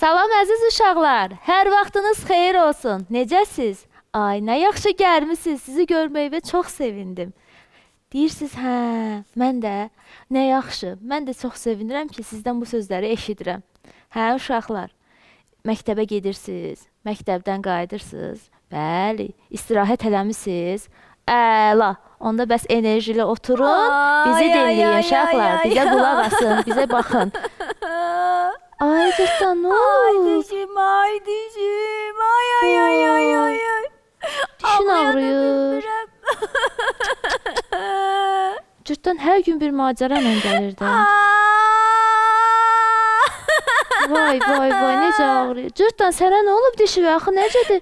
Salam əziz uşaqlar, hər vaxtınız xeyir olsun. Necəsiz? Ay, nə yaxşı gəlmisiniz, sizi görməyivə çox sevindim. Deyirsiniz, hə, mən də, nə yaxşı, mən də çox sevinirəm ki, sizdən bu sözləri eşidirəm. Hə, uşaqlar, məktəbə gedirsiniz, məktəbdən qayıdırsınız, bəli, istirahət eləmisiniz. Əla, onda bəs enerjili oturun, bizi dinləyin uşaqlar, bizə qulaq asın, bizə baxın. Ay cırtdan, nə oldu? Ay dişim, ay. Dişin ağrıyır. Cırtdan hər gün bir macəra ilə gəlirdi. Vay, necə ağrıyır. Cırtdan, sənə nə olub dişi və axı necədir?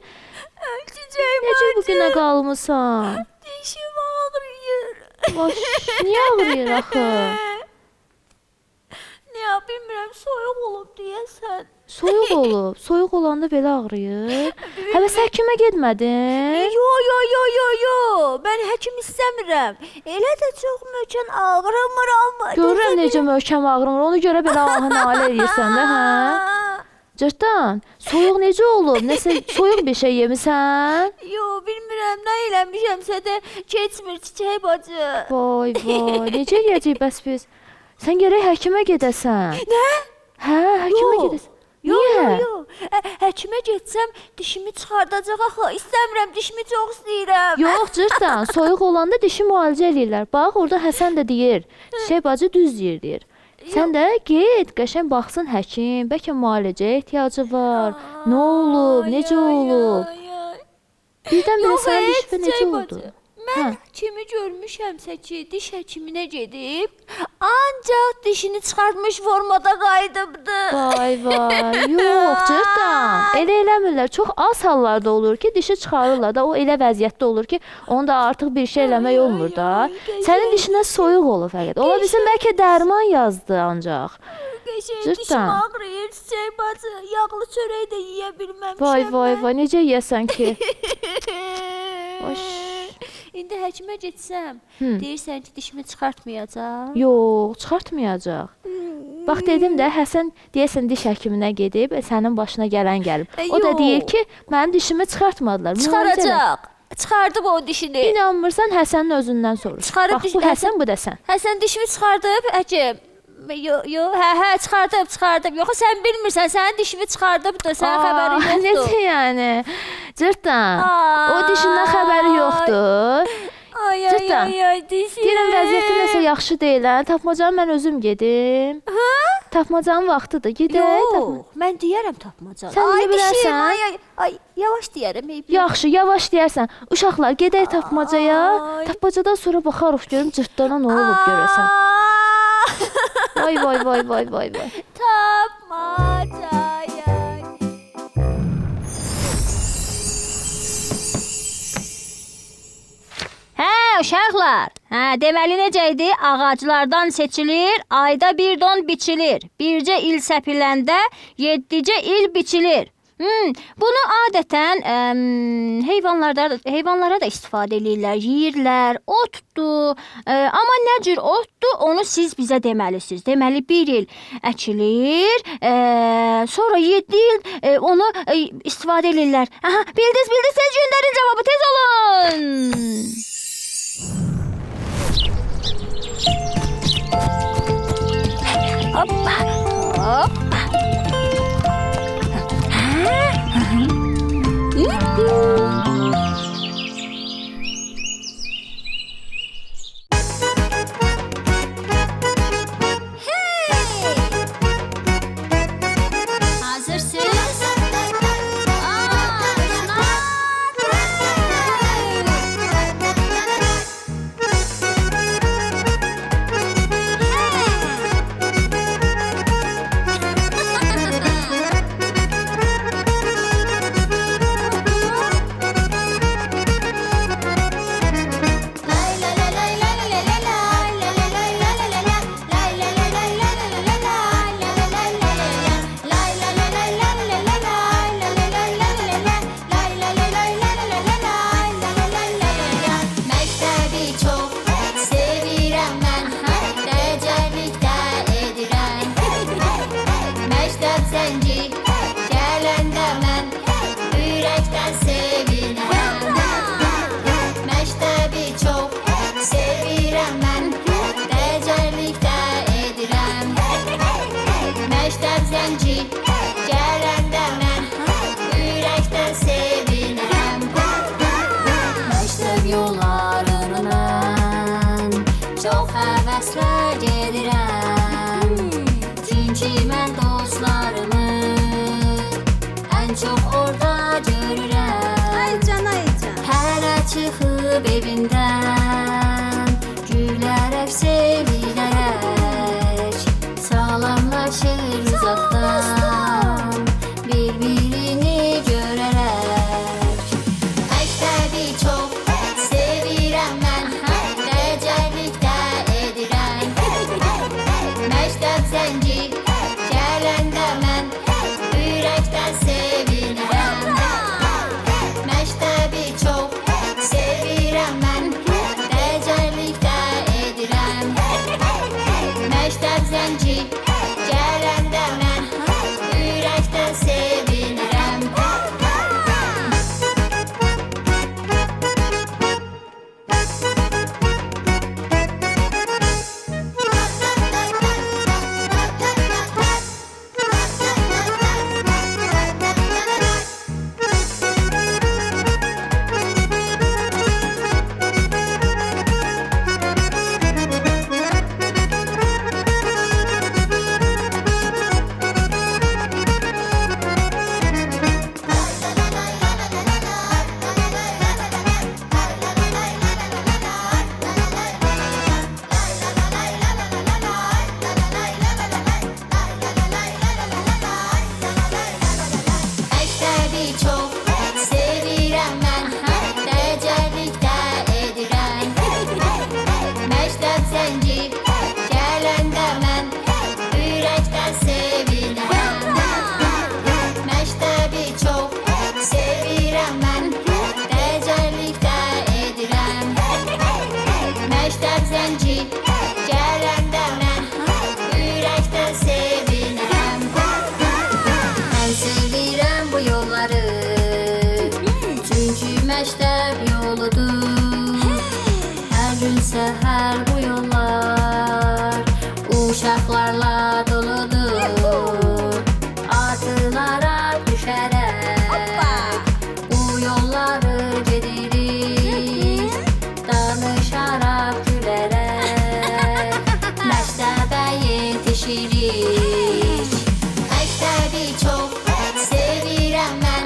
Necə bu günə qalmısan? Dişim ağrıyır. Baş, niyə ağrıyır axı? Ya bilmirəm, soyuq olub deyəsən. Soyuq olub. Soyuq olanda belə ağrıyır. Hələ həkimə getmədin? Yo. Mən həkim istəmirəm. Elə də çox möhkəm ağrımıram. Görürəm necə möhkəm ağrımır. Ona görə belə ahı nalə edirsən də, hə? Cırtdan, soyuq necə olub? Nəsə soyuq bir şey yemisən? Yo, bilmirəm, nə eləmişəmsə də keçmir çiçək bacı. Vay, necə eləyəcək bəs biz? Sən gərək həkimə gedəsən. Nə? Hə, həkimə gedəsən. Niyə? Yo. Həkimə getsəm dişimi çıxardacaq axı. İstəmirəm, dişimi çox istəyirəm. Yox, cırtdan, soyuq olanda dişi müalicə eləyirlər. Bax, orada Həsən də deyir. Çiçək bacı düz deyir. Sən də get, qəşəng baxsın həkim. Bəlkə müalicəyə ehtiyacı var. Nə olub, necə olub? Birdən-birə sənin dişin necə oldu? Mən kimi görmüşəmsə ki, diş həkiminə gedib, ancaq dişini çıxartmış formada qayıdıbdı. Vay, yox, cırtdan. Elə eləmirlər. Çox az hallarda olur ki, dişi çıxarırlar da, o elə vəziyyətdə olur ki, onda artıq bir şey eləmək olmur da. Sənin dişinə soyuq olur fəqət. Ola bilsin, bəlkə dərman yazdı ancaq. Dişim ağrıyır, çiçək bacı. Yağlı çörək də yeyə bilməmişəm. Vay, necə yeyəsən ki? İndi həkimə getsəm, deyirsən ki, dişimi çıxartmayacaq? Yox, çıxartmayacaq. Bax, dedim də, Həsən deyəsən diş həkiminə gedib, sənin başına gələn gəlib. O da deyir ki, mənim dişimi çıxartmadılar. Çıxaracaq. Çıxardıb o dişini. İnanmırsan, Həsənin özündən soruş. Bax, bu Həsən, bu da sən. Həsən dişimi çıxardıb, həkim. Hə, çıxardıb. Yoxsa sən bilmirsən, sənin dişini çıxardıbdır, sənin xəbərin yoxdur. Necə yəni? Cırtdan, o dişindən xəbəri yoxdur. Ay, dişim. Deyirəm, vəziyyəti nəsə yaxşı deyil, tapmacanı mən özüm gedim. Tapmacanın vaxtıdır, gedək. Yox, mən deyərəm tapmacanı. Sən deyə bilərsən. Ay, yavaş deyərəm. Yaxşı, yavaş deyərsən. Uşaqlar, gedək tapmacaya. Tapmacadan sonra baxarıq, görüm cırtdana nə olub görəsən. Vay. Tapmacaya. Hə, uşaqlar. Deməli necə idi? Ağaclardan seçilir, ayda bir don biçilir. Bircə il səpiləndə, yeddicə il biçilir. Bunu adətən heyvanlara da istifadə edirlər, yeyirlər, otdur. Amma nə cür otdur, onu siz bizə deməlisiniz. Deməli, bir il əkilir, sonra 7 il onu istifadə edirlər. Bildiniz, tez göndərin cavabı, tez olun. Hoppa. Hazırsınız? yollarından çox həvəslə gedirəm. Çünki mən dostlarımı ən çox orada görürəm. Ay can, ay can. Hərə çıxıb evindən gülərək, sevinərək salamlaşır uzaqdan bir-birini görərək. Məktəbi çox sevirəm mən, dəcəllikdə edirəm. Məktəb zəngi gələndə mən ürəkdən sevinirəm. Məktəbi çox sevirəm mən, dəcəllikdə edirəm. Məktəb zəngi gələndə mən ürəkdən sevinirəm. Məktəbi çox sevirəm mən, dəcəllikdə edirəm. Məktəb zəngi gələndə mən ürəkdən sevinirəm. Məktəbi çox sevirəm mən, dəcəllikdə edirəm. Məktəb zəngi gələndə mən ürəkdən sevinirəm. Mən sevirəm bu yolları, çünki məktəb yoludur. Hər gün səhər bu yollar uşaqlarla doludur. Atılara düşərək bu yolları gedirik, danışaraq, gülərək məktəbə yetişirik. Məktəbi çox sevirəm mən,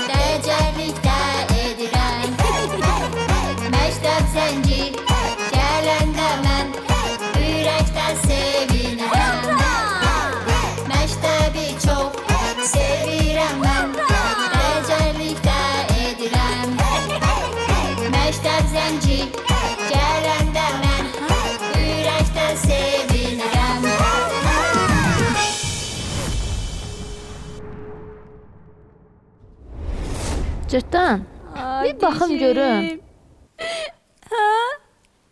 dəcəllikdə edirəm. Məktəb zəngi gələndə mən ürəkdən sevinirəm. Məktəbi çox sevirəm mən, dəcəllikdə edirəm. Məktəb zəngi gələndə mən ürəkdən sevinirəm. Cırtdan, bir baxım görüm.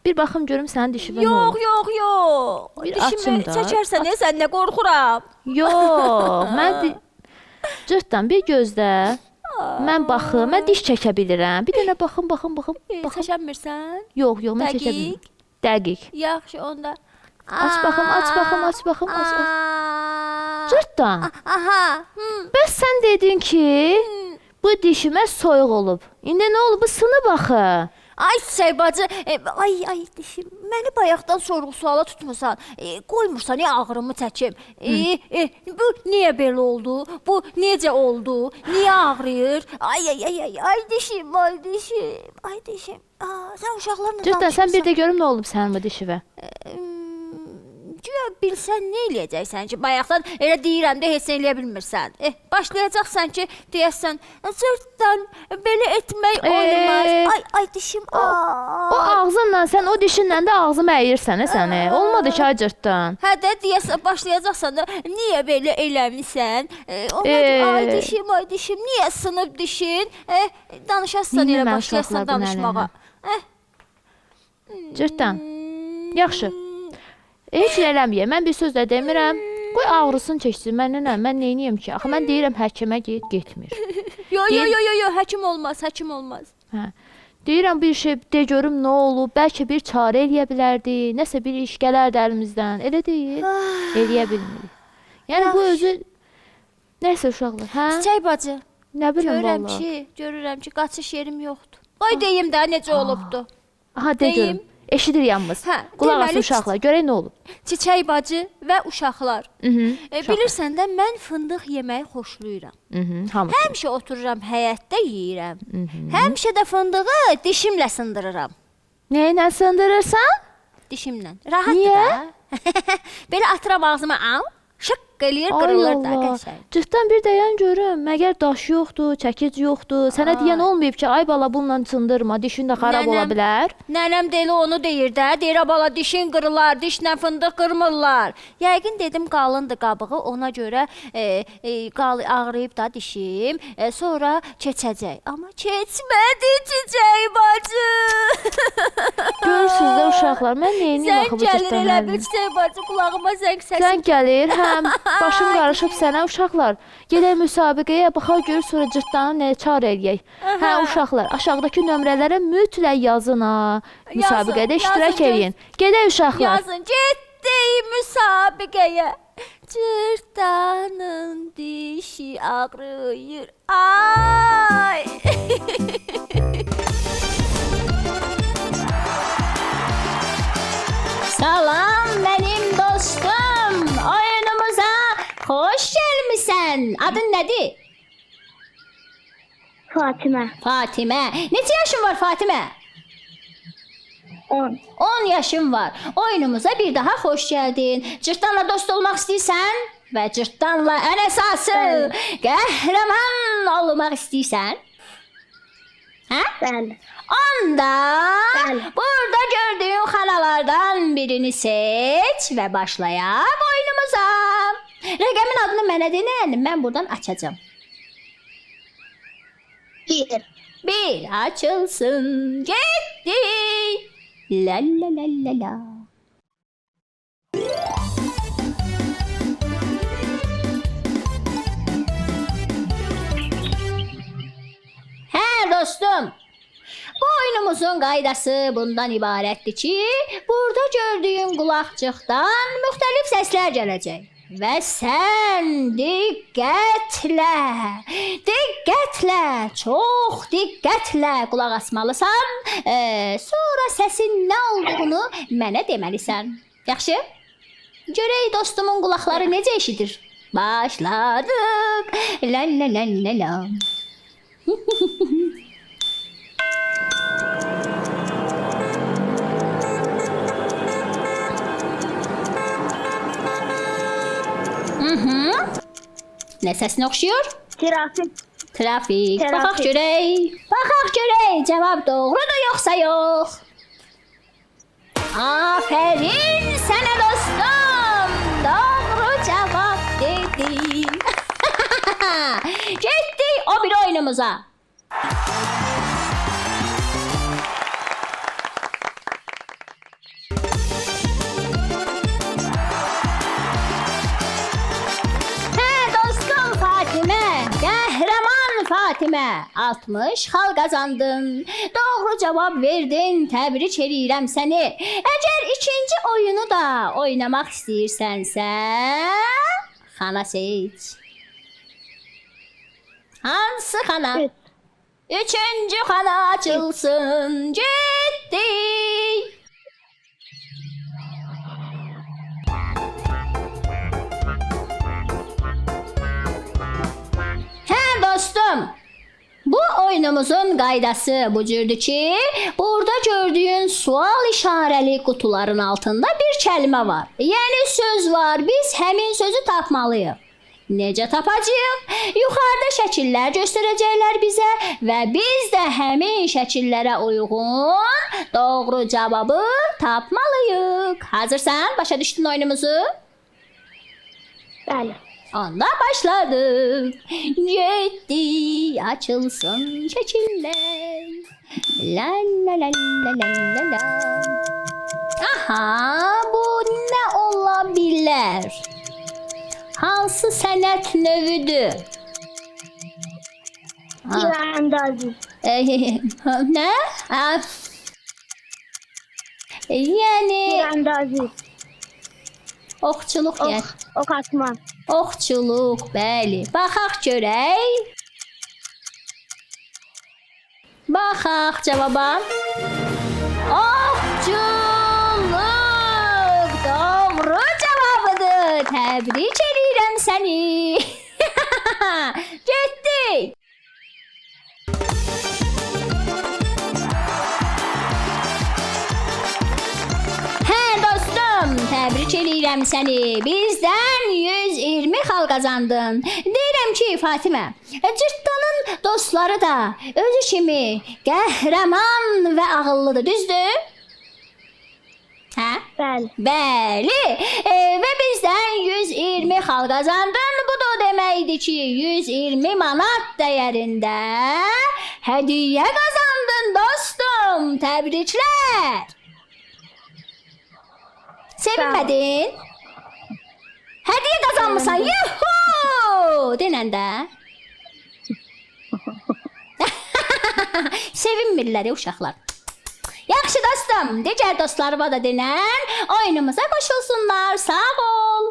Bir baxım görüm sənin dişivə nə Yox, olub. yox, yox. Bir Dişimi açım da. çəkərsən, sən nə qorxuram. Yox, Cırtdan, bir gözlə. Mən baxım, mən diş çəkə bilirəm. Bir dənə baxım. Çəkəmirsən? Yox, mən çəkə Dəqiq. bilmirəm. Dəqiq. Yaxşı, onda. Aç baxım. Aç. Cırtdan, Aha. bəs sən dedin ki, bu dişimə soyuq olub. İndi nə olub? Bu sınıb axı. Ay çiçək bacı, ay dişim, məni bayaqdan sorğu-suala tutmusan, qoymursan ağrımı çəkim. Bu niyə belə oldu? Bu necə oldu? Niyə ağrıyır? Ay dişim. Sən uşaqlarla Cırtdan, sən bir də görüm nə olub sənin bu dişivə. Güya bilsən nə eləyəcəksən ki, bayaqdan elə deyirəm də heç nə eləyə bilmirsən. Başlayacaqsan ki, deyəsən, Cırtdan belə etmək olmaz. Ay dişim. O ağzınla sən o dişinlə də ağzımı əyirsən səni. Olmadı ki, ay Cırtdan. Hə də deyəsən başlayacaqsan da niyə belə eləmisən? Ay dişim, niyə sınıb dişin? Danışasan elə Bilmirəm başlayasan uşaqlar bu danışmağa. Cırtdan, yaxşı. Heç eləməyə, mən bir söz də demirəm. Qoy ağrısını çəksin, mən neyniyəm ki? Axı mən deyirəm həkimə getmir. Yo, həkim olmaz. Hə. Deyirəm bir şey de görüm nə olub, bəlkə bir çarə eləyə bilərdi, nəsə bir iş gələrdi əlimizdən. Elə deyil, eləyə bilmirik. Yəni bu özü nəsə uşaqlar, hə? Çiçək bacı, Nə bilim vallahi. görürəm ki, qaçış yerim yoxdur. Qoy deyim də necə olubdu. Aha, de Deyim. görüm. Eşidir yanımız. Hə, Qulaq asın deməli, uşaqlar, görək nə olub. Çiçək bacı və uşaqlar. Uşaqlar. Bilirsən də mən fındıq yeməyi xoşlayıram. Hamı. Həmişə otururam həyətdə yeyirəm. Həmişə də fındığı dişimlə sındırıram. Nə ilə sındırırsan? Dişimlə. Rahatdır Niyə? da. Belə atıram ağzıma, al, şık eləyir, qırılır da qəşəng. Cırtdan bir dayan görüm. Məgər daş yoxdur, çəkic yoxdur. Sənə deyən olmayıb ki, ay bala bununla sındırma, dişin də xarab ola Nənəm- bilər. Nənəm də elə onu deyir də. Deyir, bala dişin qırılar, dişlə fındıq qırmırlar. Yəqin dedim qalındı qabığı, ona görə ağrıyıb da dişim. Sonra keçəcək. Amma keçmədi çiçək bacı. Görürsüz də uşaqlar, mən neyini Sən axı bu gəlir cırtdan elə əlinə? bir çiçək bacı qulağıma zəng səsi. Sən gəlir, həm başım qarışıb sənə uşaqlar. Gedək müsabiqəyə, baxaq gör sonra cırtdanı nə çar eləyək. Hə uşaqlar, aşağıdakı nömrələrə mütləq yazın ha. Müsabiqədə iştirak yazın, edin. Gedək uşaqlar. Yazın, getdik müsabiqəyə. Cırtdanın dişi ağrıyır. Ay! Salam mənim dostum. Oyunumuza xoş gəlmisən. Adın nədir? Fatimə. Fatimə. Neçə yaşın var Fatimə? 10. 10 yaşım var. Oyunumuza bir daha xoş gəldin. Cırtdanla dost olmaq istəyirsən və cırtdanla ən əsası qəhrəman olmaq istəyirsən? Hə? Bəli. Onda Bəli. burada gördüyün xanalardan birini seç və başlayaq oyunumuza. Rəqəmin adını mənə denən, mən buradan açacağam. 1. Bir açılsın, getdi. La la la la la. Hə dostum. Bu oyunumuzun qaydası bundan ibarətdir ki, burada gördüyün qulaqcıqdan müxtəlif səslər gələcək. Və sən diqqətlə, çox diqqətlə qulaq asmalısan. Sonra səsin nə olduğunu mənə deməlisən. Yaxşı? Görək dostumun qulaqları necə eşidir. Başladıq. La la la la la. Nə səsinə oxşuyur? Trafik. Trafik. Trafik. Baxaq görək. Baxaq görək. Cavab doğrudur yoxsa yox? Afərin sənə dostum. Doğru cavab dedin. Getdik o bir oyunumuza. Fatimə, 60 xal qazandın. Doğru cavab verdin. Təbrik edirəm səni. Əgər ikinci oyunu da oynamaq istəyirsənsə, xana seç. Hansı xana? Üç. Üçüncü xana açılsın. Getdik. Dostum, bu oyunumuzun qaydası bu cürdür ki, burada gördüyün sual işarəli qutuların altında bir kəlmə var. Yəni söz var, biz həmin sözü tapmalıyıq. Necə tapacağıq? Yuxarıda şəkillər göstərəcəklər bizə və biz də həmin şəkillərə uyğun doğru cavabı tapmalıyıq. Hazırsan? Başa düşdün oyunumuzu? Bəli. Onda başladık. Getdi, açılsın şəkillər. La la la la la la la. Aha, bu nə ola bilər? Hansı sənət növüdür? Tirandazı. Nə? Yəni Tirandazı. oxçuluq yəni. Ok atma. Oxçuluq, bəli. Baxaq görək. Baxaq cavaba. Ovçuluq doğru cavabıdır. Təbrik edirəm səni. Getdik. Hə dostum, təbrik edirəm səni. Bizdən 120 xal qazandın. Deyirəm ki, Fatimə, Cırtdanın dostları da özü kimi qəhrəman və ağıllıdır, düzdür? Hə? Bəli. Bəli. Və bizdən 120 xal qazandın. Bu da o deməkdir ki, 120 manat dəyərində hədiyyə qazandın dostum. Təbriklər. Sevinmədin? Hədiyyə qazanmısan. Yuhu! Denəndə. Sevinmirlər uşaqlar. Yaxşı dostum, digər dostlarıma da denən, oyunumuza qoşulsunlar. Sağ ol.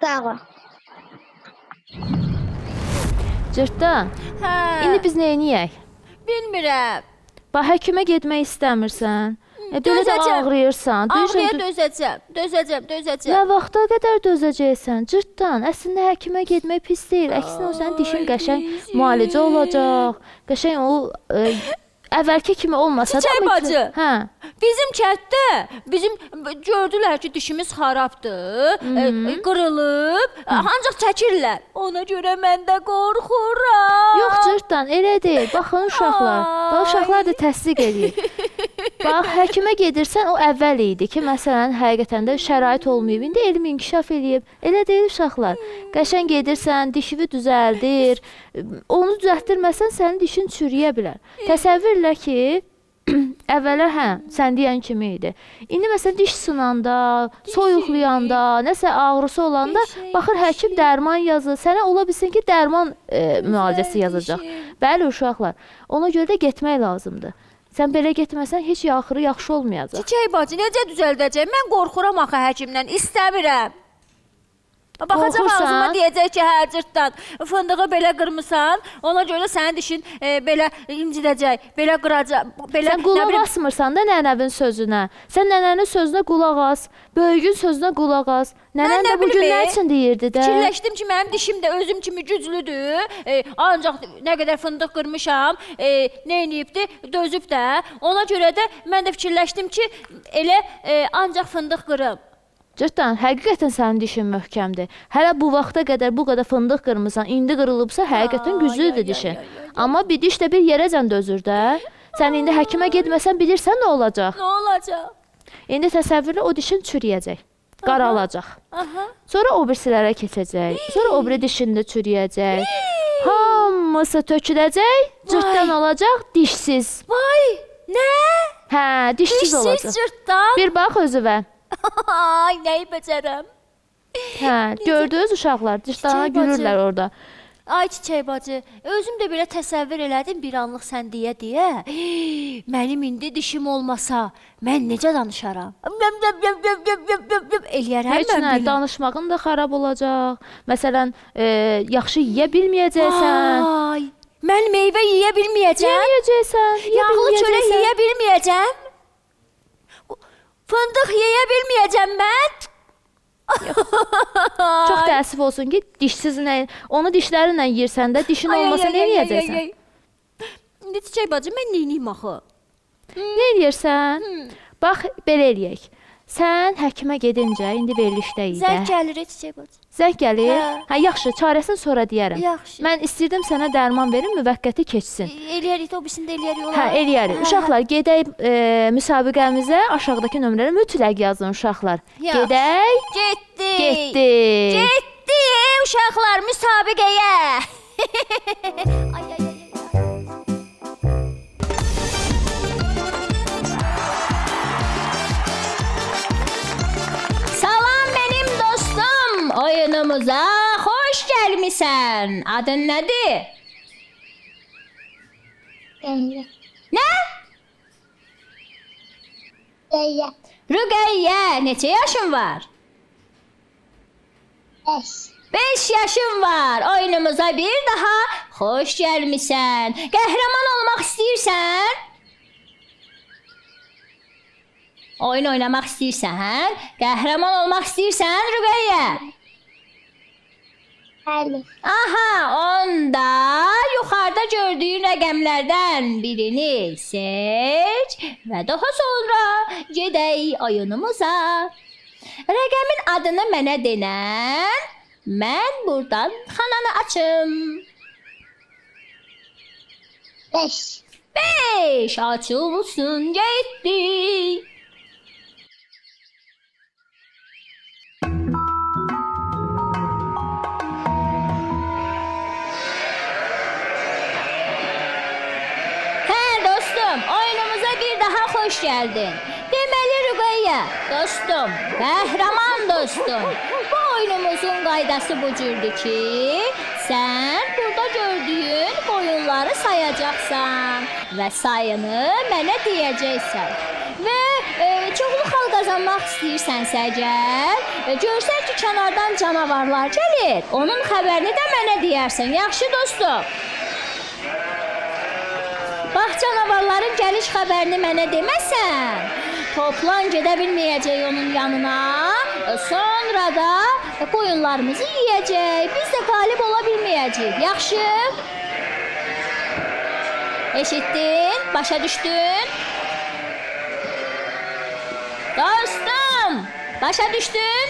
Sağ ol. Cırtdan, Hə. indi biz nə edək? Bilmirəm. Bax, həkimə getmək istəmirsən. Belə də Dözəcəm. ağrıyırsan. Ağrıya Döyüşən- dözəcəm. Nə vaxta qədər dözəcəksən? Cırtdan, əslində həkimə getmək pis deyil. Əksinə o sənin dişin qəşəng müalicə olacaq. Qəşəng o əvvəlki kimi olmasa da. Çiçək amma bacı. Hə. Bizim kənddə gördülər ki, dişimiz xarabdır, qırılıb, ancaq çəkirlər. Ona görə mən də qorxuram. Yox, Cırtdan, elə deyil. Baxın uşaqlar. Bax, uşaqlar da təsdiq edir. Bax, həkimə gedirsən, o əvvəl idi ki, məsələn, həqiqətən də şərait olmayıb. İndi elm inkişaf eləyib. Elə deyil uşaqlar. Qəşəng gedirsən, dişini düzəldir. Onu düzəltdirməsən sənin dişin çürüyə bilər. Təsəvvür elə ki, əvvəllər sən deyən kimi idi. İndi məsələn diş sınanda, soyuqlayanda, nəsə ağrısı olanda baxır həkim dərman yazır. Sənə ola bilsin ki, dərman müalicəsi yazacaq. Bəli uşaqlar, ona görə də getmək lazımdır. Sən belə getməsən heç axırı yaxşı olmayacaq. Çiçək bacı, necə düzəldəcəm? Mən qorxuram axı həkimdən, istəmirəm. Baxacaq Qorxursan? ağzıma deyəcək ki, hə Cırtdan, fındığı belə qırmısan, ona görə sənin dişin belə incidəcək, belə qıracaq, belə Sən qulaq asmırsan da nənəvin sözünə. Sən nənənin sözünə qulaq as, böyüyün sözünə qulaq as. Nənən nə də bu gün bilim, nə üçün deyirdi də? Fikirləşdim ki, mənim dişim də özüm kimi güclüdür. Ancaq nə qədər fındıq qırmışam, nə edibdi, dözüb də. Ona görə də mən də fikirləşdim ki, elə ancaq fındıq qırım. Cırtdan, həqiqətən sənin dişin möhkəmdir. Hələ bu vaxta qədər bu qədər fındıq qırmısan, indi qırılıbsa həqiqətən güclüdür dişin. Amma bir diş də bir yerəcən dözür də. Sən indi həkimə getməsən bilirsən nə olacaq? Nə olacaq? İndi təsəvvürlə o dişin çürüyəcək, qaralacaq. Sonra o birisilərə keçəcək. Sonra o biri dişində çürüyəcək. Hamısı töküləcək, cırtdan olacaq, dişsiz. Vay, nə? Hə, dişsiz olacaq. Dişsiz Cırtdan? Bir bax özünə. Ay, nəyi becərəm? Hə, gördünüz uşaqlar, cırtdana Çiçək bacı. gülürlər orada. Ay Çiçək bacı, özüm də belə təsəvvür elədim bir anlıq sən deyə. Mənim indi dişim olmasa, mən necə danışaram? Eləyərəm Heç mən nə, belə. danışmağın da xarab olacaq. Məsələn, yaxşı yeyə bilməyəcəksən. Ay, mən meyvə yeyə bilməyəcəm. Yeməyəcəksən, Yağlı çörək yeyə bilməyəcəm. Fındıq yeyə bilməyəcəm mən. Çox təəssüf olsun ki, dişsizlə, onu dişlərinlə yersən də, dişin olmasa nə edəcəksən? İndi Çiçək bacı, mən neyniyim axı? Nə edirsən? Bax, belə eləyək. Sən həkimə gedincə, indi verilişdəyik Zəng də. gəlir Çiçək bacı. Zəng gəlir? Hə. Hə, yaxşı, çarəsini sonra deyərəm. Yaxşı. Mən istirdim sənə dərman verim, müvəqqəti keçsin. Eləyərik, o birisini də eləyərik. Hə, eləyərik. Uşaqlar, gedək müsabiqəmizə aşağıdakı nömrələrə mütləq yazın uşaqlar. Yaxşı. Gedək. Getdik. Getdik. Getdik uşaqlar müsabiqəyə. Ay ay ay. Salam mənim dostum. Oyunumuza xoş gəlmisən. Adın nədir? Rüqəyyə. Nə? Rüqəyyə. Rüqəyyə, neçə yaşın var? 5. 5 yaşım var. Oyunumuza bir daha xoş gəlmisən. Qəhrəman olmaq istəyirsən? Oyun oynamaq istəyirsən? Qəhrəman olmaq istəyirsən, Rüqəyyə? Bəli. Aha, onda yuxarıda gördüyün rəqəmlərdən birini seç və daha sonra gedək oyunumuza. Rəqəmin adını mənə denən, mən buradan xananı açım. 5. 5 açılsın, getdik. Oyunumuza bir daha xoş gəldin. Deməli Rüqəyyə, dostum, qəhrəman dostum. Bu oyunumuzun qaydası bu cürdür ki, sən burada gördüyün qoyunları sayacaqsan və sayını mənə deyəcəksən. Və çoxlu xal qazanmaq istəyirsənsə əgər, görsən ki, kənardan canavarlar gəlir, onun xəbərini də mənə deyərsən. Yaxşı dostum? Bax, canavarların gəliş xəbərini mənə deməsən, toplan gedə bilməyəcək onun yanına, sonra da qoyunlarımızı yeyəcək, biz də qalib ola bilməyəcək. Yaxşı? Eşitdin? Başa düşdün? Dostum, başa düşdün?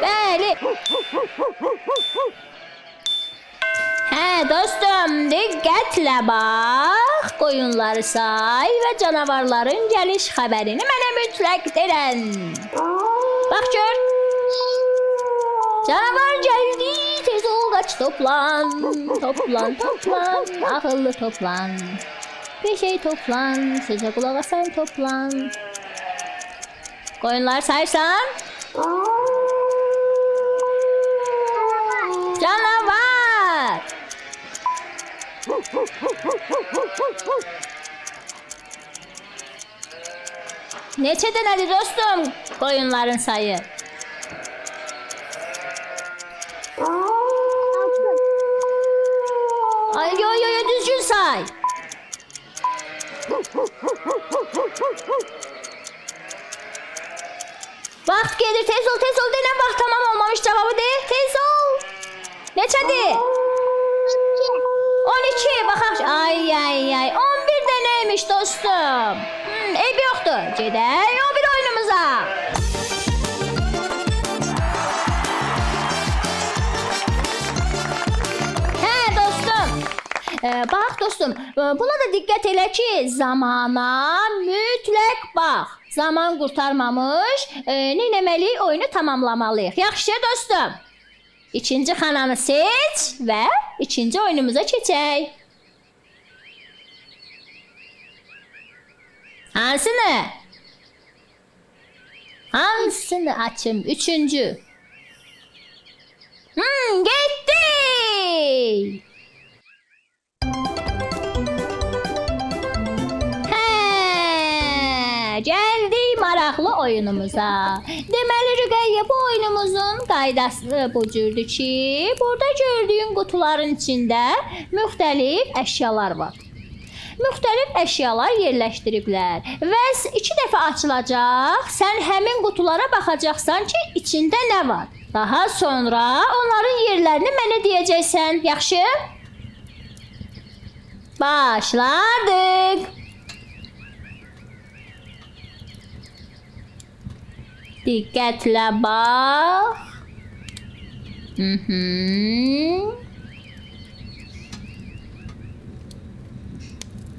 Bəli. Hə, dostum, diqqətlə bax, qoyunları say və canavarların gəliş xəbərini mənə mütləq denən. Bax gör. Canavar gəldi, tez ol, qaç, toplan. Toplan, toplan, ağıllı toplan. Bir şey toplan, sözə qulaq asan toplan. Qoyunları sayırsan? Canavar! Neçə dənədir dostum qoyunların sayı? Ay, yo, düzgün say. Vaxt gedir, tez ol, denən vaxt tamam olmamış, cavabı de, tez ol. Neçədir? 12, baxaq. Ay, 11 dənəymiş dostum. Eyb yoxdur, gedək o bir oyunumuza. Hə, dostum. Bax, dostum, buna da diqqət elə ki, zamana mütləq bax. Zaman qurtarmamış, nə etməliyik? Oyunu tamamlamalıyıq. Yaxşı, dostum. İkinci xananı seç və ikinci oyunumuza keçək. Hansını? Hansını açım? Üçüncü. Getdi! Gəldik maraqlı oyunumuza. Deməli Rüqəyyə, bu oyunumuzun qaydası bu cürdür ki, burada gördüyün qutuların içində müxtəlif əşyalar var. Müxtəlif əşyalar yerləşdiriblər və 2 dəfə açılacaq. Sən həmin qutulara baxacaqsan ki, içində nə var. Daha sonra onların yerlərini mənə deyəcəksən. Yaxşı? Başladıq. Diqqətlə bax.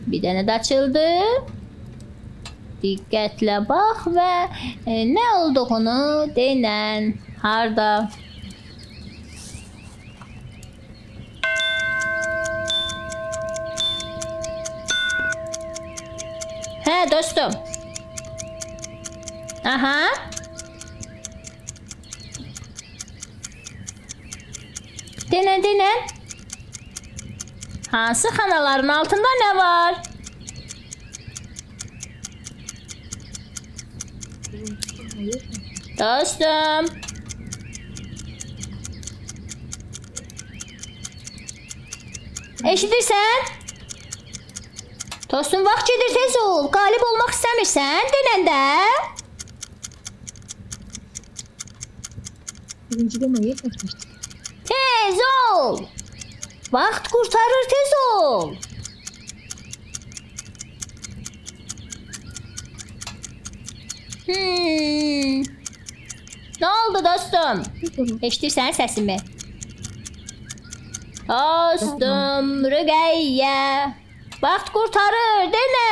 Bir dənə də açıldı. Diqqətlə bax və nə olduğunu denən. Harda? Hə, dostum. Aha. Denən. Hansı xanaların altında nə var? Dostum. Eşidirsən? Dostum, vaxt gedir, tez ol. Qalib olmaq istəmirsən? Denəndə. Birinci deməyə başlamışdı. Tez ol. Vaxt qurtarır, tez ol. Nə oldu dostum? Eşidirsən səsimi? Dostum, Rüqəyyə. Vaxt qurtarır, denə.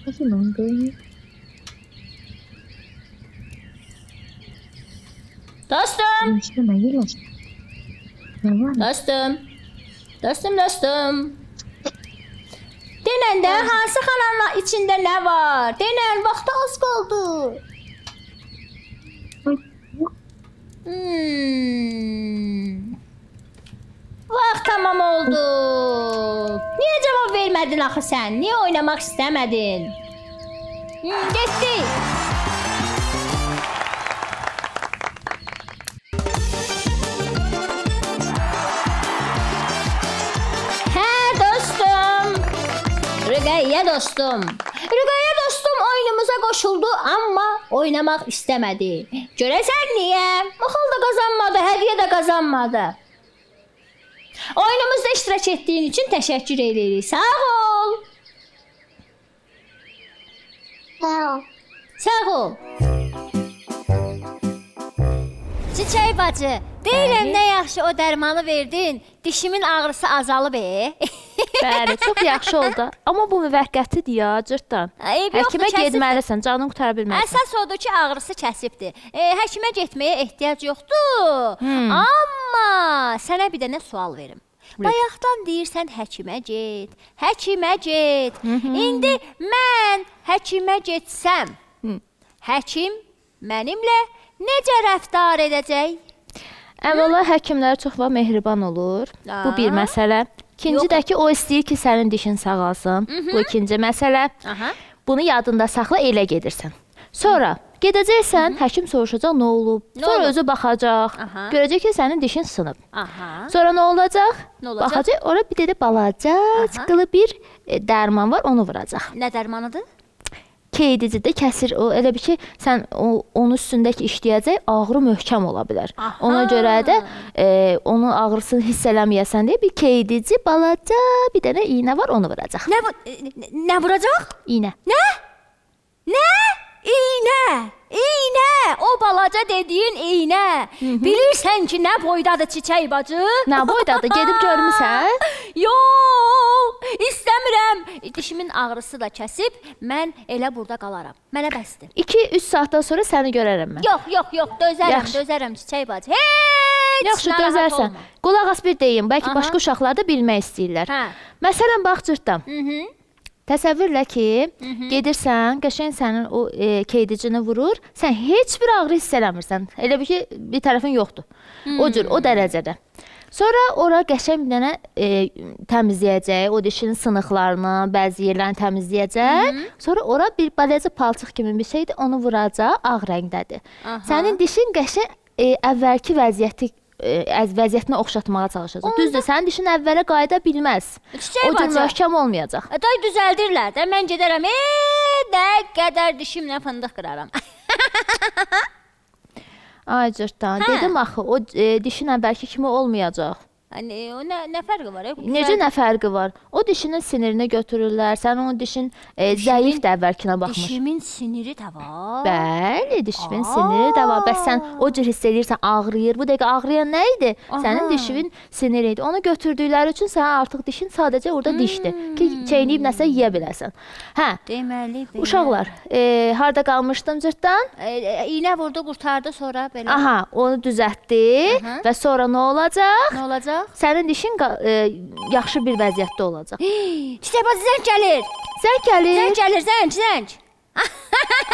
Nasıl lan görmüyor? Dostum, Birinci deməyə başlamışdı. Ne var? dostum. Dostum. Denəndə hansı xananın içində nə var? Denən, vaxtı az qaldı. Ay, yok. Vaxt tamam oldu. Niyə cavab vermədin axı sən? Niyə oynamaq istəmədin? Getdi. Hə dostum. Rüqəyyə dostum. Rüqəyyə dostum oyunumuza qoşuldu, amma oynamaq istəmədi. Görəsən niyə? Maxal da qazanmadı, hədiyyə də qazanmadı. Oyunumuzda iştirak etdiyin üçün təşəkkür edirik. Sağ ol. Sağ ol. Sağ ol. Çiçək bacı, deyirəm nə yaxşı o dərmanı verdin. Dişimin ağrısı azalıb. Bəli, çox yaxşı oldu. Amma bu müvəqqətidir ya, cırtdan. Eyb yoxdur, Həkimə kəsibdir. getməlisən, canını qurtara bilməzsən. Əsas odur ki, ağrısı kəsibdir. Həkimə getməyə ehtiyac yoxdur. Amma sənə bir dənə sual verim. Bayaqdan deyirsən həkimə get, həkimə get. İndi mən həkimə getsəm, həkim mənimlə necə rəftar edəcək? Əvvəla həkimlər çox vaxt mehriban olur. Bu bir məsələ. İkinci də ki, o istəyir ki, sənin dişin sağalsın. Bu ikinci məsələ. Aha. Bunu yadında saxla, elə gedirsən. Sonra gedəcəksən, həkim soruşacaq nə olub. Sonra olub? özü baxacaq. Aha. Görəcək ki, sənin dişin sınıb. Aha. Sonra nə olacaq? Nə olacaq? Baxacaq, ora bir də balaca, çıxılı bir dərman var, onu vuracaq. Nə dərmanıdır? Keydicidə kəsir. O elə bir ki, sən onun üstündəki işləyəcək, ağrı möhkəm ola bilər. Aha. Ona görə də onun ağrısını hiss eləməyəsən deyə bir keydici balaca bir dənə iynə var, onu vuracaq. Nə vuracaq? İynə. Nə? İynə. O balaca dediyin iynə. Bilirsən ki, nə boydadır çiçək bacı? Nə boydadır? Gedib görmüsən? Yox, istəmirəm. Dişimin ağrısı da kəsib, mən elə burada qalaram. Mənə bəsdir. 2-3 saatdan sonra səni görərəm mən. Yox, dözərəm, Yaxşı. dözərəm çiçək bacı. Heç Yaxşı, narahat dözərsən. olma. Qulaq as bir deyim, bəlkə Aha. başqa uşaqlar da bilmək istəyirlər. Hə. Məsələn, bax cırtdan. Təsəvvürlə ki, gedirsən, qəşəng sənin o keydicini vurur, sən heç bir ağrı hiss eləmirsən. Elə bir ki, bir tərəfin yoxdur. O cür, o dərəcədə. Sonra ora qəşəng bir dənə təmizləyəcək, o dişinin sınıqlarını, bəzi yerlərini təmizləyəcək. Sonra ora bir balaca palçıq kimi bir şeydir, onu vuracaq, ağ rəngdədir. Sənin dişin qəşəng əvvəlki vəziyyətinə oxşatmağa çalışacaq. Düzdür, sənin dişin əvvələ qayıda bilməz. Çiçək O cür bacı. möhkəm olmayacaq. Day düzəldirlər də, mən gedərəm. Nə qədər dişimlə fındıq qıraram. Ay cırtdan, dedim axı, o dişin əvvəlki kimi olmayacaq. O nə fərqi var? Necə nə fərqi var? O dişinin sinirini götürürlər. Sən o dişin zəif də əvvəlkinə baxmış. Dişimin siniri də var. Bəli, dişin siniri də var. Bəs sən o cür hiss edirsən, ağrıyır. Bu dəqiqə ağrıyan nə idi? Sənin dişinin siniri idi. Onu götürdükləri üçün sənin artıq dişin sadəcə orada dişdir ki, çeynəyib nəsə yeyə biləsən. Hə. Deməli, belə. Uşaqlar, harda qalmışdım cırtdan? İynə vurdu, qurtardı, sonra belə. Aha, onu düzəltdi və sonra nə olacaq? Nə olacaq? Sənin dişin yaxşı bir vəziyyətdə olacaq. Çiçək bacı zəng gəlir. Sən gəlir. Zəng.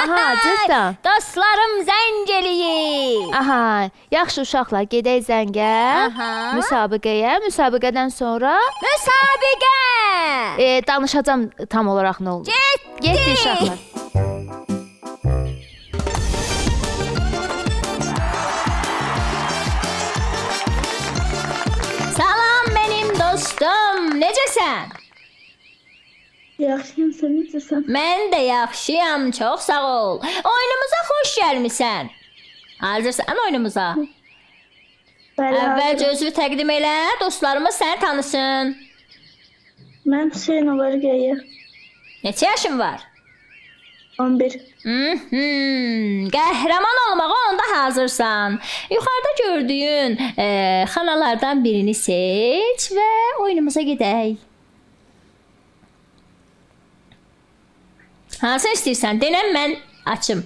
Aha, cırtdan. Dostlarım zəng eləyir. Aha, yaxşı uşaqlar, gedək zəngə, müsabiqəyə. Müsabiqədən sonra Müsabiqə. danışacağam tam olaraq nə oldu. Getdi uşaqlar. Salam necəsən? Yaxşıyam, sən necəsən? Mən də yaxşıyam, çox sağ ol. Oyunumuza xoş gəlmisən. Hazırsan oyunumuza? Bəli, Əvvəlcə özünü təqdim elə, dostlarımız səni tanısın. mən Hüseyn Olarqəyə, Neçə yaşın var? 11. Qəhrəman olmağa onda hazırsan. Yuxarıda gördüyün xanalardan birini seç və oyunumuza gedək. Hansı istəyirsən? Denəm mən açım.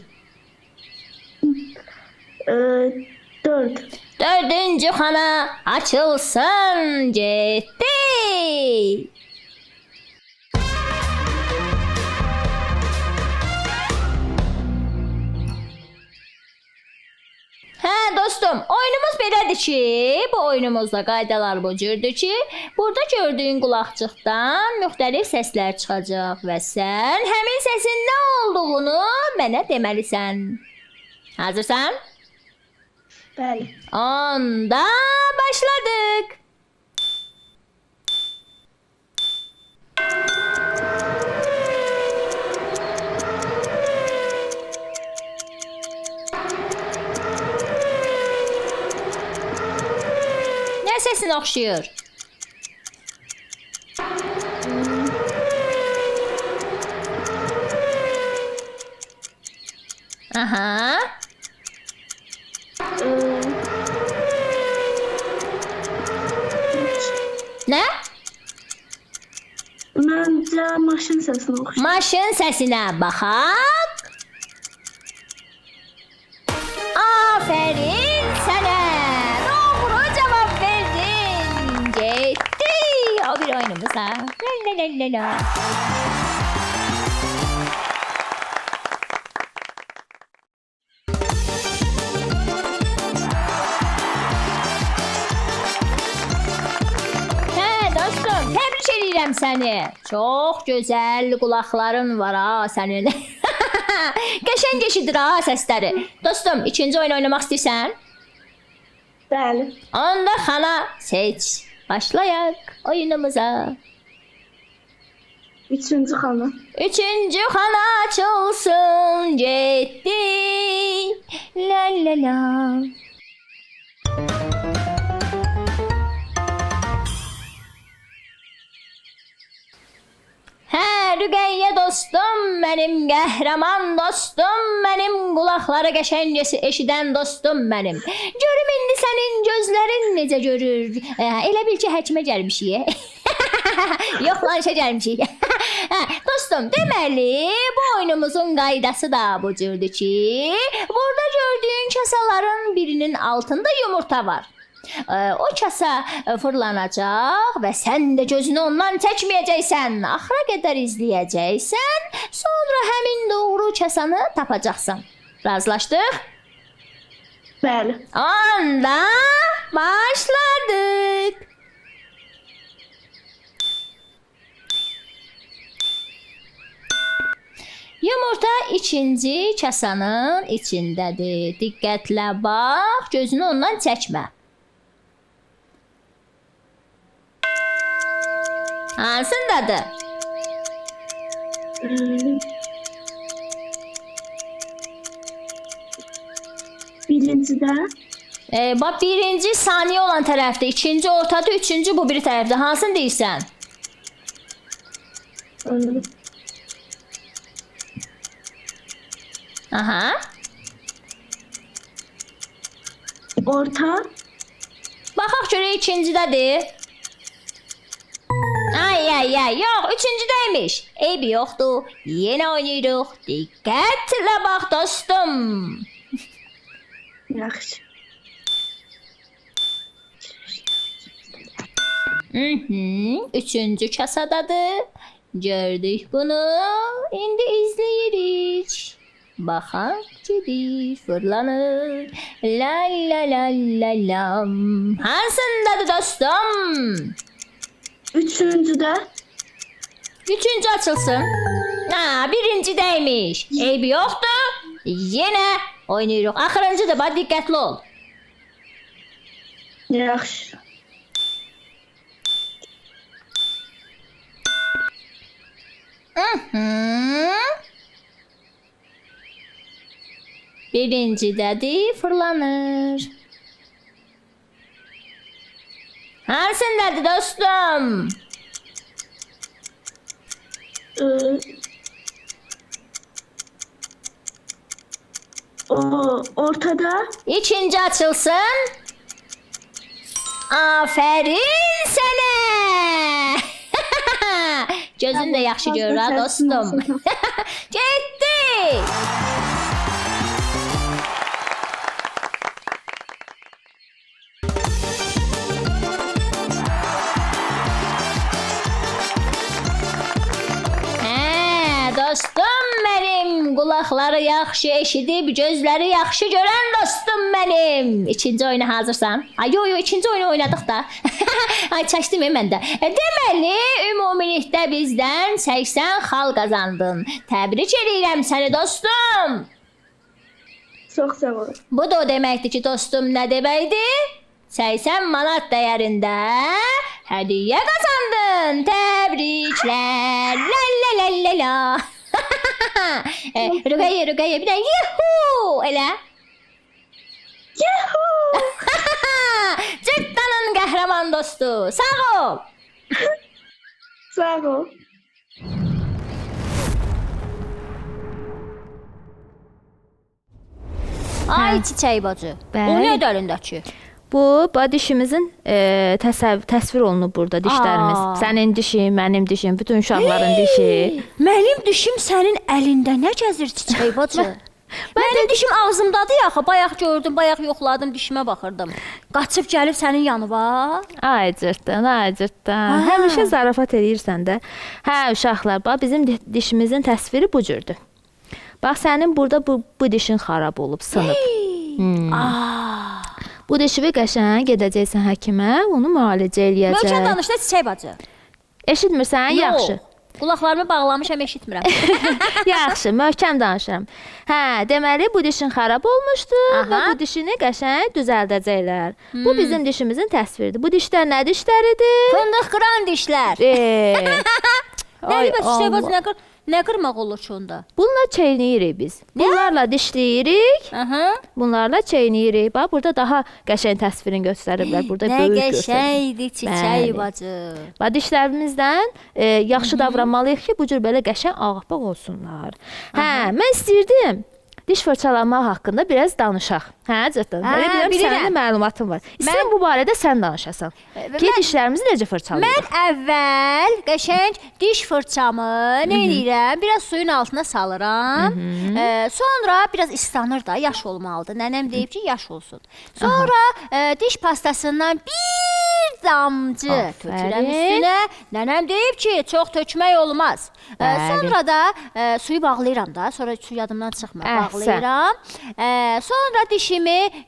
4. Dördüncü xana açılsın. Getdi. Hə dostum, oyunumuz belədir ki, bu oyunumuzda qaydalar bu cürdür ki, burada gördüyün qulaqçıqdan müxtəlif səslər çıxacaq və sən həmin səsin nə olduğunu mənə deməlisən. Hazırsan? Bəli. Onda başladık. Nə səsin oxşuyur? Aha. Nə? Məncə maşın səsini oxşuyur. Maşın səsinə baxaq. Aferin sənə. Doğru cavab verdin. Getdi. O bir oyunumuza. La la la la. Təbrik edirəm səni. Çox gözəl qulaqların var ha sənin. Qəşəng eşidir ha səsləri. Dostum, ikinci oyun oynamaq istəyirsən? Bəli. Onda xana seç. Başlayaq oyunumuza. 3-cü xana. Üçüncü xana açılsın. Getdi. La la la. Hə, Rüqəyyə dostum, mənim qəhrəman dostum, mənim qulaqları qəşəng eşidən dostum mənim. Görüm indi sənin gözlərin necə görür? Elə bil ki, həkimə gəlmişik. Yox, lan işə gəlmişik. Dostum, deməli, bu oyunumuzun qaydası da bu cürdür ki, burada gördüyün kasaların birinin altında yumurta var. O kasa fırlanacaq və sən də gözünü ondan çəkməyəcəksən, axıra qədər izləyəcəksən, sonra həmin doğru kasanı tapacaqsan. Razılaşdıq? Bəli. Onda başladıq. Yumurta ikinci kasanın içindədir. Diqqətlə bax, gözünü ondan çəkmə. Hansındadır? Birincidə. Bax, birinci saniyə olan tərəfdə, ikinci ortada, üçüncü bu biri tərəfdə. Hansını deyirsən? Aha. Orta. Baxaq görək ikincidədir. Ay, yox, üçüncüdəymiş. Eybi yoxdur, yenə oynayırıq. Diqqətlə bax dostum. Yaxşı. Üçüncü kasadadır. Gördük bunu. İndi izləyirik. Baxaq gedir, fırlanır. La la la la la. Hansındadır dostum? Üçüncüdə. Üçüncü açılsın. Birincidəymiş. Eybi yoxdur. Yenə oynayırıq. Axırıncıdır, bax diqqətli ol. Yaxşı. Birincidədir, fırlanır. Hansındadır dostum? e, ortada. İkinci açılsın. Aferin sənə. Gözün də yaxşı görür ha dostum. Getdi. Dostum mənim, qulaqları yaxşı eşidib, gözləri yaxşı görən dostum mənim. İkinci oyuna hazırsan? Ay, yo, ikinci oyunu oynadıq da. Ay, çəkdim mən də. Deməli, ümumilikdə bizdən 80 xal qazandın. Təbrik edirəm səni dostum. Çox sağ ol. Bu da o deməkdir ki, dostum nə deməkdir? 80 manat dəyərində hədiyyə qazandın. Təbriklər. La la la la la. Rüqayyə bir də yuhu elə. Yuhu! Cırtdanın qəhrəman dostu. Sağ ol. Sağ ol. Ay çiçək bacı. Bəli. O nədir əlindəki? Bu dişimizin təsvir olunub burada dişlərimiz. Aa. Sənin dişin, mənim dişim, bütün uşaqların dişi. Mənim dişim sənin əlində nə gəzir çiçək bacı? Mənim dişim ağzımdadır ya, bayaq gördüm, bayaq yoxladım, dişimə baxırdım. Qaçıb gəlib sənin yanına. Ay cırtdan. Həmişə zarafat edirsən də. Hə uşaqlar, bax bizim dişimizin təsviri bu cürdür. Bax sənin burada bu dişin xarab olub, sınıb. Bu dişi qəşəng gedəcəksən həkimə, onu müalicə eləyəcək. Möhkəm danış da çiçək bacı. Eşitmirsən? Yaxşı. Qulaqlarımı bağlamışam, eşitmirəm. Yaxşı, möhkəm danışıram. Hə, deməli bu dişin xarab olmuşdu və bu dişini qəşəng düzəldəcəklər. Bu bizim dişimizin təsviridir. Bu dişlər nə dişləridir? Fındıq qıran dişlər. Nə bilmə çiçək bacı, nə qırmaq olur ki onda? Bununla çeynəyirik biz. Bunlarla dişləyirik. Bunlarla çeynəyirik. Bax, burada daha qəşəng təsvirini göstəriblər. Burada nə böyük qəşəngdir çiçək bacı. Bax, dişlərimizdən yaxşı davranmalıyıq ki, bu cür belə qəşəng ağappaq olsunlar. Hə, mən istəyirdim diş fırçalamaq haqqında biraz danışaq. Hə, cırtdan. Belə bilirəm, sənin də məlumatın var. İstəyirəm bu barədə sən danışasan. Ki, dişlərimizi necə fırçalayırıq? Mən əvvəl qəşəng diş fırçamı nə edirəm? Biraz suyun altına salıram. Sonra biraz islanır da, yaş olmalıdır. Nənəm deyib ki, yaş olsun. Sonra diş pastasından bir damcı tökürəm üstünə. Nənəm deyib ki, çox tökmək olmaz. Sonra da suyu bağlayıram da. Sonra su yadımdan çıxmır. Bağlayıram. Sonra dişimi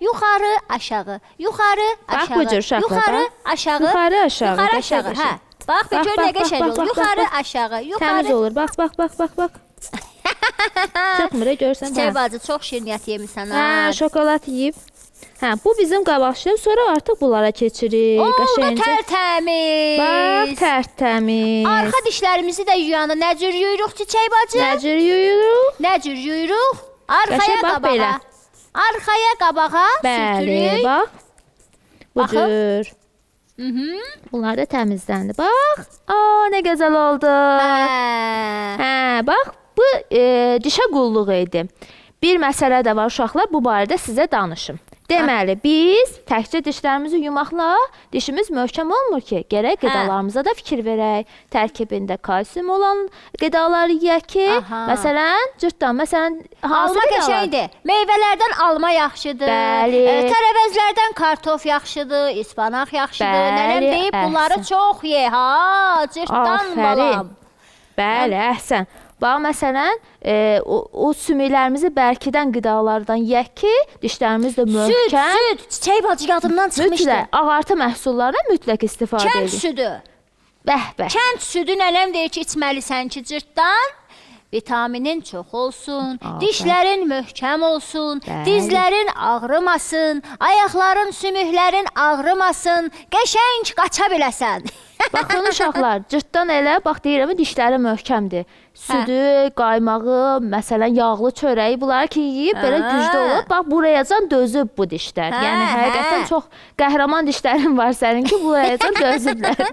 yuxarı, aşağı, yuxarı, aşağı. Bax bu cür uşaqlar. Yuxarı, aşağı. Yuxarı, aşağı. Yuxarı, aşağı. Hə. Bax, bir gör nə qəşəng olur. Yuxarı, aşağı, yuxarı. Təmiz olur. Bax. Çıxmır, görsən. Çiçək bacı, çox şirniyyat yemisən. Hə, şokolad yeyib. Hə, bu bizim qabaqçılıq. Sonra artıq bunlara keçirik. Oldu tərtəmiz. Bax, tərtəmiz. Arxa dişlərimizi də yuyanda nə cür yuyuruq çiçək bacı? Nə cür yuyuruq? Nə cür yuyuruq? Arxaya, Qəşəng bax qabağa. belə. Arxaya, qabağa Bəli, sürtürük. bax. Bu Baxın. cür. Bunlar da təmizləndi. Bax. Nə gözəl oldu. Hə, bax. Bu dişə qulluq idi. Bir məsələ də var uşaqlar, bu barədə sizə danışım. Deməli, biz təkcə dişlərimizi yumaqla dişimiz möhkəm olmur ki, gərək qidalarımıza da fikir verək. Tərkibində kalsium olan qidaları yeyək ki, məsələn, cırtdan, alma qəşəngdir. Meyvələrdən alma yaxşıdır. Bəli. Tərəvəzlərdən kartof yaxşıdır, ispanaq yaxşıdır. Nənəm deyib bunları çox ye, ha, cırtdan balam. Bəli, əhsən. Bax, məsələn, o sümüklərimizi bərkidən qidalardan yeyək ki, dişlərimiz də möhkəm. Süd, çiçək bacı yadımdan çıxmışdı. Mütləq, ağartı məhsullarına mütləq istifadə edin. Kənd südü. Bəh. Kənd südü nənəm deyir ki, içməlisən ki, cırtdan. Vitaminin çox olsun, dişlərin möhkəm olsun, dizlərin ağrımasın, ayaqların, sümüklərin ağrımasın, qəşəng qaça biləsən. Baxın uşaqlar, cırtdan elə, bax deyirəm, dişləri möhkəmdir. Südü, qaymağı, məsələn, yağlı çörəyi bunları ki yeyib belə güclü olub. Bax burayacan dözüb bu dişlər. Yəni həqiqətən çox qəhrəman dişlərin var sənin ki, burayacan dözüblər.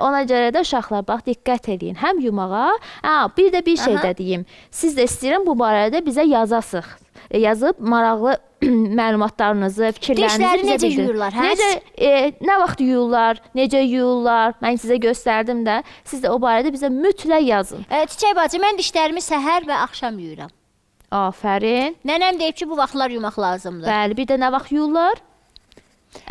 Ona görə də uşaqlar bax diqqət edin. Həm yumağa, bir də bir şey də deyim. Siz də istəyirəm bu barədə bizə yazasınız. Yazıb maraqlı məlumatlarınızı, fikirlərinizi Dişləri bizə necə bildirin. yuyurlar, hə? Nə vaxt yuyurlar, necə yuyurlar? Mən sizə göstərdim də. Siz də o barədə bizə mütləq yazın. Çiçək bacı, mən dişlərimi səhər və axşam yuyuram. Afərin. Nənəm deyib ki, bu vaxtlar yumaq lazımdır. Bəli, bir də nə vaxt yuyurlar?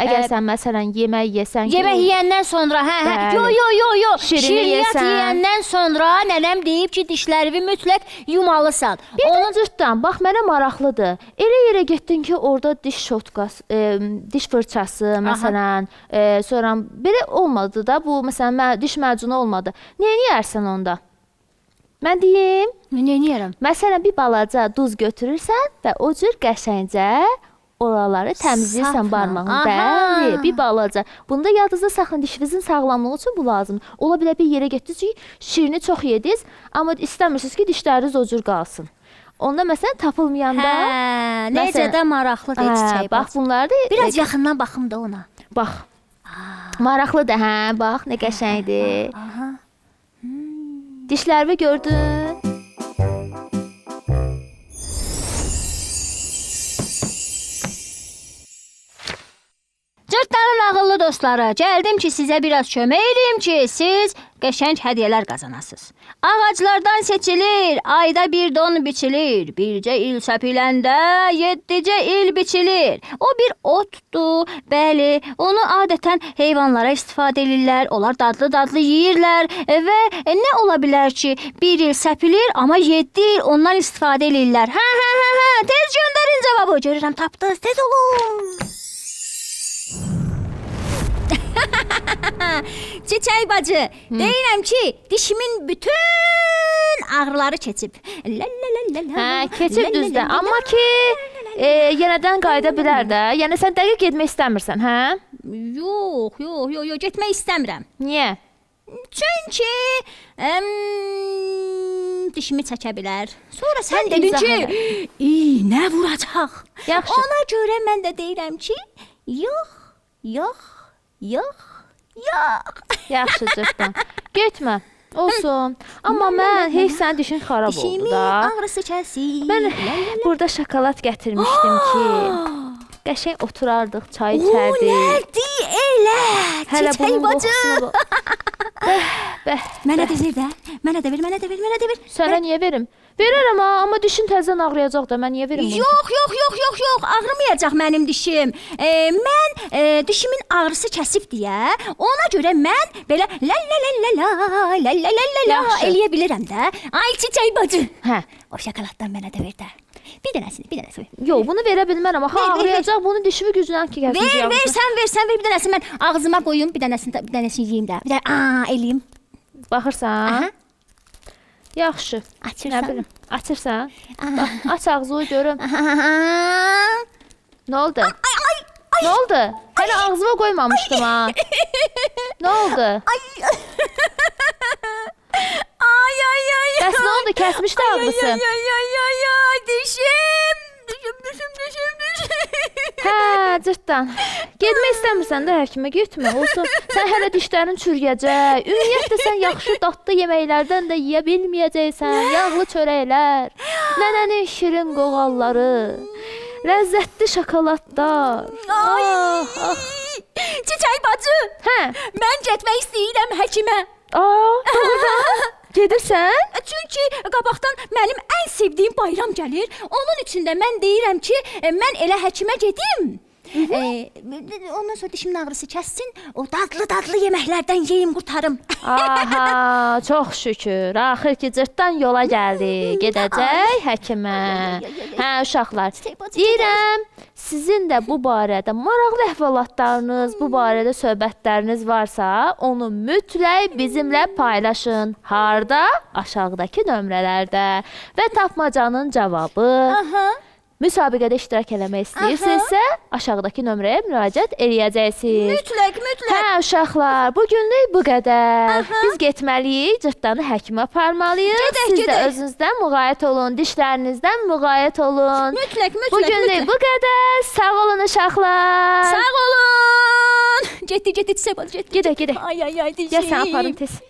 Əgər sən məsələn yemək yesən ki, Yemək yeyəndən sonra, Bəli. Yo. Şirini Şirniyyat yesən. yeyəndən sonra nənəm deyib ki, dişlərimi mütləq yumalısan. Onun cırtdan, bax mənə maraqlıdır. Elə yerə getdin ki, orada diş şotkası, diş fırçası, məsələn, sonra belə olmadı da, bu məsələn diş macunu olmadı. Nə edərsən onda? Mən deyim, Nə edərəm? məsələn bir balaca duz götürürsən və o cür qəşəngcə oraları təmizləyirsən Safla. barmağını. Aha. Bəli, bir balaca. Bunu da yadınızda saxlayın, dişinizin sağlamlığı üçün bu lazımdır. Ola bilər bir yerə getdiniz ki, şirini çox yediniz, amma istəmirsiniz ki, dişləriniz o cür qalsın. Onda məsələn tapılmayanda Necə də maraqlıdır çiçək bax bacı. bunlar da Biraz yaxından baxım da ona. bax. Maraqlıdır hə, bax nə qəşəngdir. Dişlərimi gördün? Cırtdanın ağıllı dostları, gəldim ki, sizə biraz kömək edeyim ki, siz qəşəng hədiyyələr qazanasınız. Ağaclardan seçilir, ayda bir don biçilir, bircə il səpiləndə yeddicə il biçilir. O bir otdur, bəli, onu adətən heyvanlara istifadə edirlər, onlar dadlı-dadlı yeyirlər və nə ola bilər ki, bir il səpilir, amma 7 il ondan istifadə edirlər. Hə, tez göndərin cavabı, görürəm tapdınız, tez olun. Çiçək bacı, deyirəm ki, dişimin bütün ağrıları keçib. Hə, keçib düzdür. Amma ki, yenədən qayıda bilər də. Yəni sən dəqiq getmək istəmirsən, hə? Yox, getmək istəmirəm. Niyə? Çünki dişimi çəkə bilər. Sonra sən dedin izah ki, iynə vuracaq. Yaxşı. Ona görə mən də deyirəm ki, yox. Yaxşı cırtdan. Getmə. Olsun. Amma mən heç sənin dişin xarab oldu Dişimin da. ağrısı kəsir. Mən burada şokolad gətirmişdim ki, qəşəng oturardıq, çay içərdik. Nədir elə? Hələ Çiçək bunun bacı. qoxusunu Mənə də ver də. Mənə də ver. Sənə niyə verim? Verərəm ha, amma dişin təzədən ağrıyacaq da. Mən niyə verim bunu? Yox. Ağrımayacaq mənim dişim. Mən dişimin ağrısı kəsib deyə, ona görə mən belə la Yaxşı. eləyə bilirəm də. Ay çiçək bacı. Hə. O şokoladdan mənə də ver də. Bir dənəsini. Yox, bunu verə bilmərəm. Axı Ver. ağrıyacaq. Bunu dişimi güclən ki, gəlsin. Sən ver bir dənəsini mən ağzıma qoyum, bir dənəsini yeyim də. Bir dənə eləyim. Baxırsan? Aha. Yaxşı. Açırsan. Nə bilim. Açırsan? Bax, aç ağzını görüm. Nə oldu? Nə oldu? Hələ ağzıma qoymamışdım ha. Nə oldu? Bəs nə oldu? Kəsmişdi ağrısı. Dişim. Hə, cırtdan. Getmək istəmirsən də həkimə getmə. Olsun. Sən hələ dişlərin çürüyəcək. Ümumiyyətlə sən yaxşı dadlı yeməklərdən də yeyə bilməyəcəksən. Yağlı çörəklər, nənənin şirin qoğalları, ləzzətli şokoladlar. Çiçək bacı. Hə. Mən getmək istəyirəm həkimə. Doğrudan. Gedirsən? Çünki qabaqdan mənim ən sevdiyim bayram gəlir. Onun üçün də mən deyirəm ki, mən elə həkimə gedim. Ondan sonra dişimin ağrısı kəssin, o dadlı yeməklərdən yeyim, qurtarım. Aha, çox şükür. Axır ki cırtdan yola gəldi. Gedəcək həkimə. Hə, uşaqlar. Deyirəm, sizin də bu barədə maraqlı əhvalatlarınız, bu barədə söhbətləriniz varsa, onu mütləq bizimlə paylaşın. Harda? Aşağıdakı nömrələrdə. Və tapmacanın cavabı müsabiqədə iştirak eləmək istəyirsinizsə, aşağıdakı nömrəyə müraciət eləyəcəksiniz. Mütləq, mütləq. Hə, uşaqlar, bu günlük bu qədər. Biz getməliyik, cırtdanı həkimə aparmalıyıq. Gedək, Siz də gedək. özünüzdən müğayət olun, dişlərinizdən müğayət olun. Mütləq, mütləq. Bu günlük bu qədər. Sağ olun uşaqlar. Sağ olun. Getdi, çiçək bacı, getdi. Gedək, gedək. Ay, dişim. Gəl sən aparın tez.